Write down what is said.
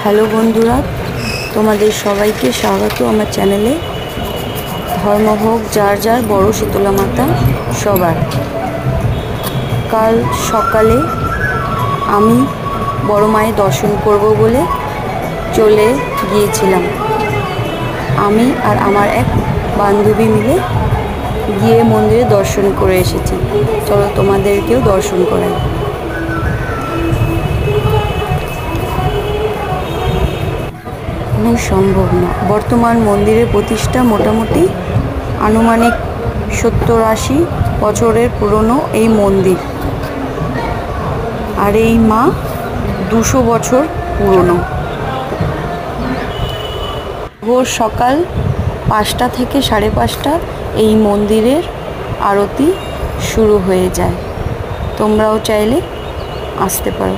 Hello বন্ধুরা, তোমাদের সবাইকে স্বাগত আমার চ্যানেলে। ধর্ম হোক যার যার, বড় শীতলা মাতা সবার। কাল সকালে আমি বড় মায়ের দর্শন করব বলে চলে গিয়েছিলাম। আমি আর আমার এক বান্ধবী মিলে গিয়ে মন্দিরে দর্শন করে এসেছি। চলো তোমাদেরকেও দর্শন করাই। সম্ভব না। বর্তমান মন্দিরের প্রতিষ্ঠা মোটামুটি আনুমানিক 70-80 বছরের পুরনো এই মন্দির। আর এই মা 200 বছর পুরনো। ভোর সকাল 5টা থেকে 5:30 এই মন্দিরের আরতি শুরু হয়ে যায়। তোমরাও চাইলে আসতে পারো।